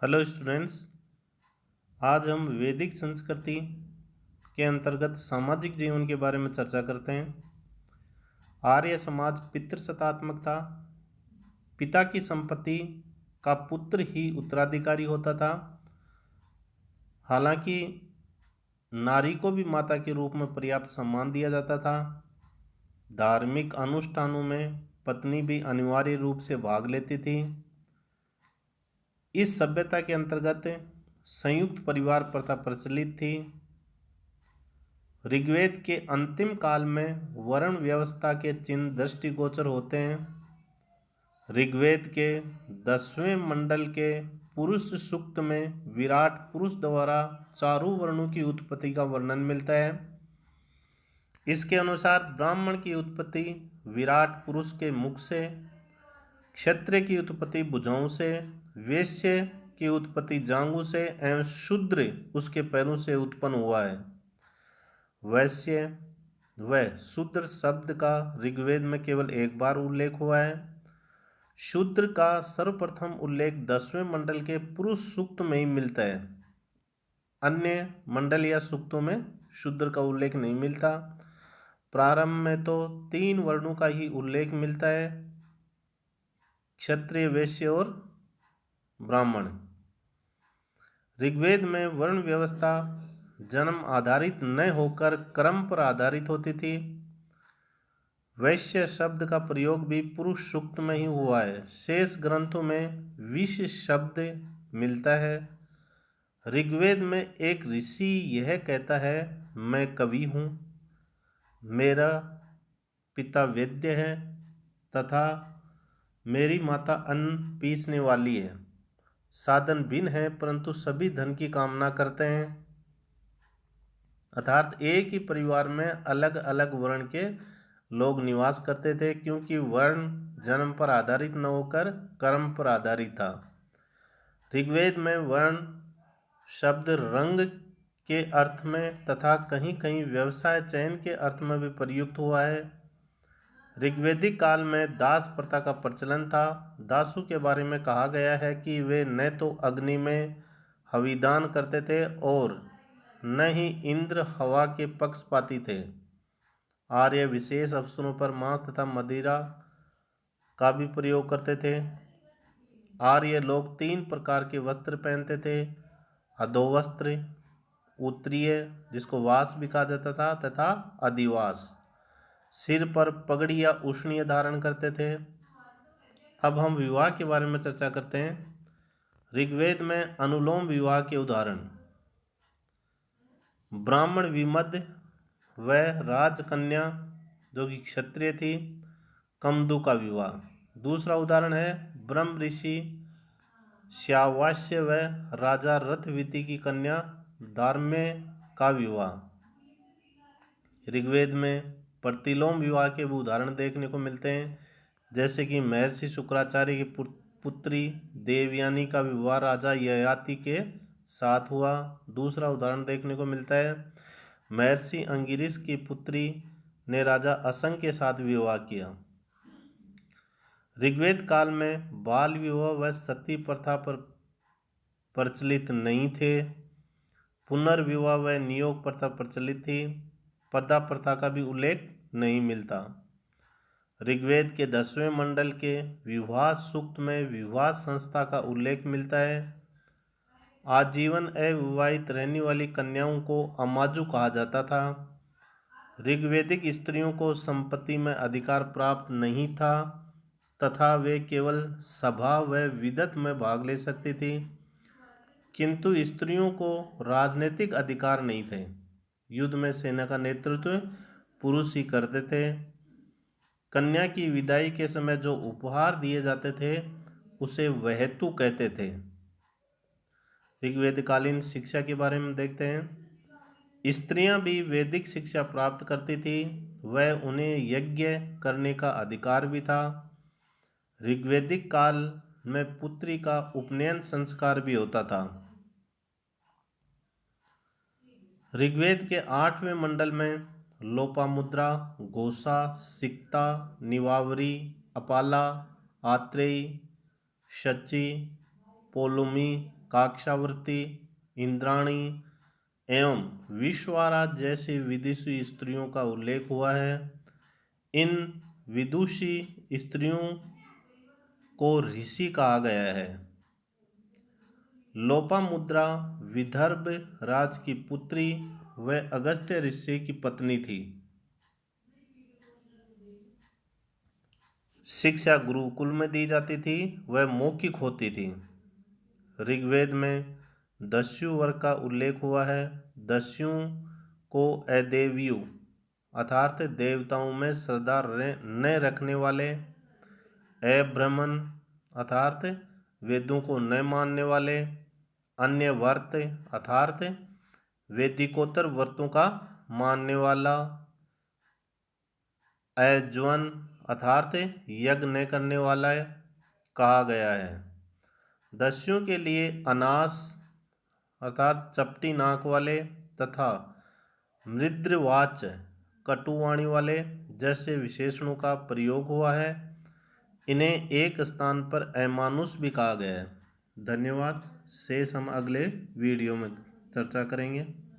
Hello students. आज हम वैदिक संस्कृति के अंतर्गत सामाजिक जीवन के बारे में चर्चा करते हैं। आर्य समाज पितृसत्तात्मक था। पिता की संपत्ति का पुत्र ही उत्तराधिकारी होता था। हालांकि नारी को भी माता के रूप में पर्याप्त सम्मान दिया जाता था। धार्मिक अनुष्ठानों में पत्नी भी अनिवार्य रूप से भाग लेती थी। इस सभ्यता के अंतर्गत संयुक्त परिवार प्रथा प्रचलित थी। ऋग्वेद के अंतिम काल में वर्ण व्यवस्था के चिन्ह दृष्टिगोचर होते हैं। ऋग्वेद के 10वें मंडल के पुरुष सूक्त में विराट पुरुष द्वारा चारों वर्णों की उत्पत्ति का वर्णन मिलता है। इसके अनुसार ब्राह्मण की उत्पत्ति विराट पुरुष के मुख से, क्षत्रिय की उत्पत्ति भुजाओं से, वैश्य की उत्पत्ति जांघों से एवं शूद्र उसके पैरों से उत्पन्न हुआ है। वैश्य व शूद्र शब्द का ऋग्वेद में केवल एक बार उल्लेख हुआ है। शूद्र का सर्वप्रथम उल्लेख 10वें मंडल के पुरुष सूक्त में ही मिलता है। अन्य मंडल या सूक्तों में शूद्र का उल्लेख नहीं मिलता। प्रारंभ में तो 3 वर्णों का ही उल्लेख मिलता है, क्षत्रिय, वैश्य और ब्राह्मण। ऋग्वेद में वर्ण व्यवस्था जन्म आधारित न होकर कर्म पर आधारित होती थी। वैश्य शब्द का प्रयोग भी पुरुष सूक्त में ही हुआ है। शेष ग्रंथों में विष शब्द मिलता है। ऋग्वेद में एक ऋषि यह कहता है, मैं कवि हूँ, मेरा पिता वैद्य है तथा मेरी माता अन्न पीसने वाली है। साधन भिन्न है परंतु सभी धन की कामना करते हैं। अर्थात एक ही परिवार में अलग अलग वर्ण के लोग निवास करते थे, क्योंकि वर्ण जन्म पर आधारित न होकर कर्म पर आधारित था। ऋग्वेद में वर्ण शब्द रंग के अर्थ में तथा कहीं कहीं व्यवसाय चयन के अर्थ में भी प्रयुक्त हुआ है। ऋग्वैदिक काल में दास प्रथा का प्रचलन था। दासों के बारे में कहा गया है कि वे न तो अग्नि में हविदान करते थे और न ही इंद्र हवा के पक्षपाती थे। आर्य विशेष अवसरों पर मांस तथा मदिरा का भी प्रयोग करते थे। आर्य लोग 3 प्रकार के वस्त्र पहनते थे, अधोवस्त्र, उत्तरीय जिसको वास भी कहा जाता था तथा अधिवास। सिर पर पगड़ी या उष्णीय धारण करते थे। अब हम विवाह के बारे में चर्चा करते हैं। ऋग्वेद में अनुलोम विवाह के उदाहरण, ब्राह्मण विमध्य व राजकन्या जो कि क्षत्रिय थी, कमदू का विवाह। दूसरा उदाहरण है ब्रह्म ऋषि श्यावास्य व राजा रथविति की कन्या दार्म्य का विवाह। ऋग्वेद में प्रतिलोम विवाह के भी उदाहरण देखने को मिलते हैं, जैसे कि महर्षि शुक्राचार्य की पुत्री देवयानी का विवाह राजा ययाति के साथ हुआ। दूसरा उदाहरण देखने को मिलता है, महर्षि अंगिरिस की पुत्री ने राजा असंग के साथ विवाह किया। ऋग्वेद काल में बाल विवाह व सती प्रथा पर प्रचलित नहीं थे। पुनर्विवाह व नियोग प्रथा प्रचलित थी। पर्दा प्रथा का भी उल्लेख नहीं मिलता। ऋग्वेद के 10वें मंडल के विवाह सूक्त में विवाह संस्था का उल्लेख मिलता है। आजीवन अविवाहित रहने वाली कन्याओं को अमाजु कहा जाता था। ऋग्वैदिक स्त्रियों को संपत्ति में अधिकार प्राप्त नहीं था तथा वे केवल सभा व विदत में भाग ले सकती थी, किंतु स्त्रियों को राजनीतिक अधिकार नहीं थे। युद्ध में सेना का नेतृत्व पुरुष ही करते थे। कन्या की विदाई के समय जो उपहार दिए जाते थे उसे वहतु कहते थे। ऋग्वेदकालीन शिक्षा के बारे में देखते हैं। स्त्रियां भी वैदिक शिक्षा प्राप्त करती थी, वह उन्हें यज्ञ करने का अधिकार भी था। ऋग्वैदिक काल में पुत्री का उपनयन संस्कार भी होता था। ऋग्वेद के 8वें मंडल में लोपामुद्रा, घोषा, सिक्ता, निवावरी, अपाला, आत्रेयी, शची, पोलुमी, काक्षावर्ती, इंद्राणी एवं विश्वारा जैसी विदुषी स्त्रियों का उल्लेख हुआ है। इन विदुषी स्त्रियों को ऋषि कहा गया है। लोपामुद्रा विदर्भ राज की पुत्री व अगस्त्य ऋषि की पत्नी थी। शिक्षा गुरुकुल में दी जाती थी, वह मौखिक होती थी। ऋग्वेद में दस्यु वर्ग का उल्लेख हुआ है। दस्युओं को अदेव्यु अर्थात देवताओं में श्रद्धा न रखने वाले, अब्राह्मण अर्थात वेदों को न मानने वाले, अन्य व्रत अर्थात वैदिकोत्तर व्रतों का मानने वाला, अज्वन अर्थात यज्ञ न करने वाला कहा गया है। दस्युओं के लिए अनास अर्थात चपटी नाक वाले तथा मृद्रवाच कटुवाणी वाले जैसे विशेषणों का प्रयोग हुआ है। इन्हें एक स्थान पर अमानुष भी कहा गया है। धन्यवाद। शेष हम अगले वीडियो में चर्चा करेंगे।